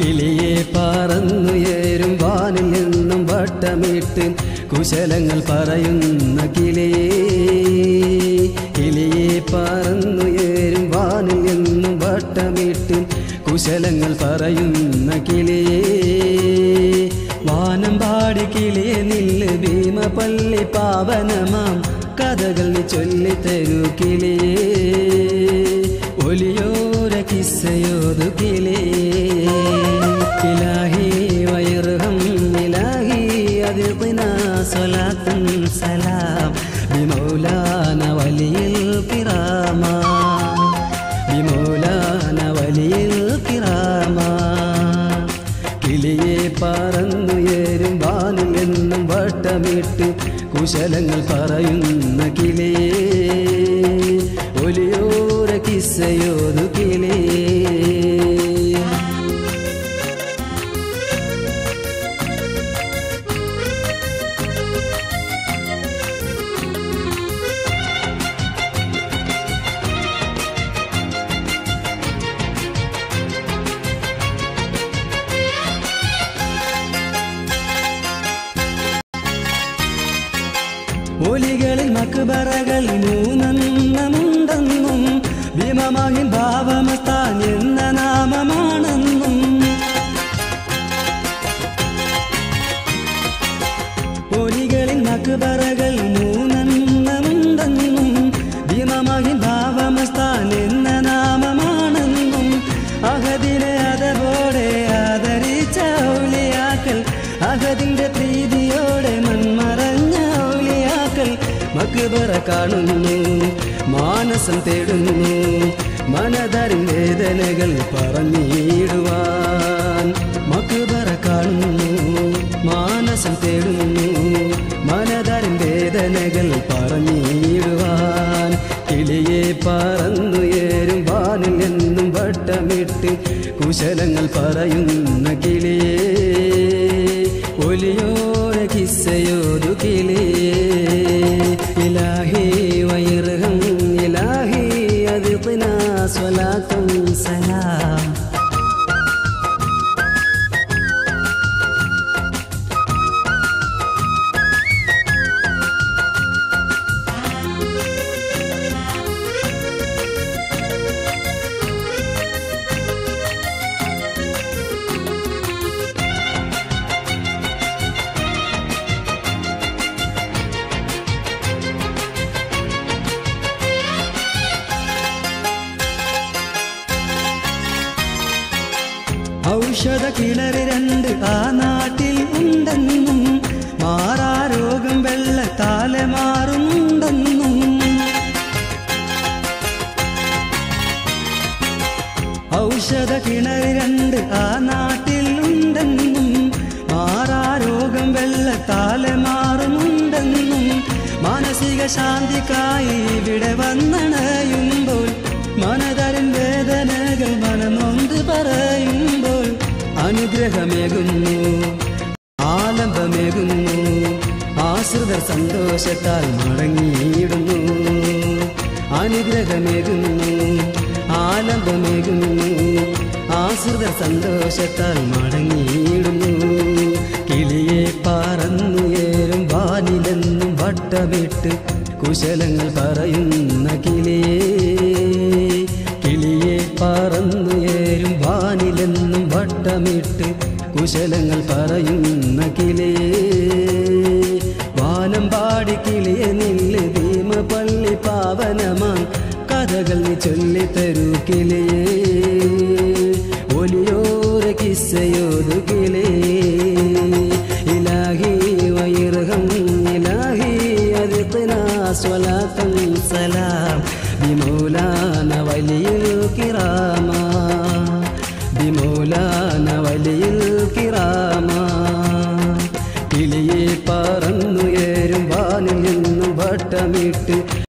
കിളിയെ പറന്നുയരും വാനിൽ നിന്നും വട്ടമിട്ട് കുശലങ്ങൾ പറയുന്ന കിളിയേ കിളിയെ പറന്നുയരും വാനിൽ നിന്നും വട്ടമിട്ട് കുശലങ്ങൾ പറയുന്ന കിളിയേ വാനം പാടി കിളിയെ നില്ല് ഭീമപള്ളി പാവനമാം കഥകൾ നീ ചൊല്ലിത്തരൂ കിളിയേ ഒലിയോര കിസ്സയോതു കിളിയേ ഇലാഹി വയർഹം ഇലാഹി അദിഖ്നാ സ്വലാത്തുൻ സലാം ബിമൗലാന വലിയിൽ കിറാമ ബിമൗലാന വലിയിൽ കിറാമ കിളിയെ പറന്നുയരും വാനിൽ നിന്നും വട്ടമിട്ട് കുശലങ്ങൾ പറയുന്ന കിളിയേ ഒലിയോര കിസ്സയോതു കിളിയേ ഒലികളിൽ മക്ബറകൾ മൂന്നെണ്ണമുണ്ടെന്നും ഭീമമാകിൻ ഭാവമസ്താൻ എന്ന നാമമാണെന്നും ഒലികളിൽ മക്ബറകൾ മൂന്നെണ്ണമുണ്ടെന്നും ഭീമമാകിൻ ഭാവമസ്താൻ എന്ന നാമമാണെന്നും അഹദിനെ അതവോടെ ആദരിച്ച ഔലിയാക്കൾ അഹദിന്റെ പ്രീതിയോടെ മൺമറഞ്ഞ മക്ബറ കാണുന്നു മാനസം തേടുന്നു മനതറിൻ വേദനകൾ പറഞ്ഞിടുവാൻ മക്ബറ കാണുന്നു മാനസം തേടുന്നു മനതറിൻ വേദനകൾ പറഞ്ഞിടുവാൻ കിളിയെ പറന്നുയരും വാനിൽ എന്നും വട്ടമിട്ട് കുശലങ്ങൾ പറയുന്ന കിളിയേ ഒലിയോര കിസ്സയോതു കിളിയേ ഇലാഹി വയർഹം ഇലാഹി അദിഖ്നാ സ്വലാത്തുൻ സലാം ഔഷധ കിണറ് രണ്ട് ആ നാട്ടിൽ ഉണ്ടെന്നും മാറാരോഗം വെള്ളത്താലെ മാറുന്നുണ്ടെന്നും ഔഷധ കിണറ് രണ്ട് ആ നാട്ടിൽ ഉണ്ടെന്നും മാറാരോഗം വെള്ളത്താലെ മാറുന്നുണ്ടെന്നും മാനസിക ശാന്തിക്കായി ഇവിടെ വന്നണയുമ്പോൾ മനതറിൻ വേദനകൾ മനമൊന്ന് പറയുമ്പോൾ അനുഗ്രഹമേകുന്നു ആലംബമേകുന്നു ആശ്രിതർ സന്തോഷത്താൽ മടങ്ങിയിടുന്നു അനുഗ്രഹമേകുന്നു ആലംബമേകുന്നു ആശ്രിതർ സന്തോഷത്താൽ മടങ്ങിയിടുന്നു കിളിയെ പറന്നുയരും വാനിലെന്നും വട്ടമിട്ട് കുശലങ്ങൾ പറയുന്ന കിളിയേ കിളിയെ പറന്നുയരും വാനിലെന്നും വട്ടമിട്ട് കുശലങ്ങൾ പറയുന്ന കിളിയേ വാനം പാടി കിളിയെ നില്ല് ഭീമപള്ളി പാവനമാം കഥകൾ നീ ചൊല്ലിത്തരൂ കിളിയേ ഒലിയോര കിസ്സയോതു കിളിയേ ഇലാഹി വയർഹം ഇലാഹി അദിഖ്നാ സ്വലാത്തുൻ സലാം ബിമൗലാന വലിയിൽ കിറാമ ബിമൗലാന വലിയിൽ കിറാമ കിളിയെ പറന്നുയരും വാനിൽ നിന്നും വട്ടമിട്ട്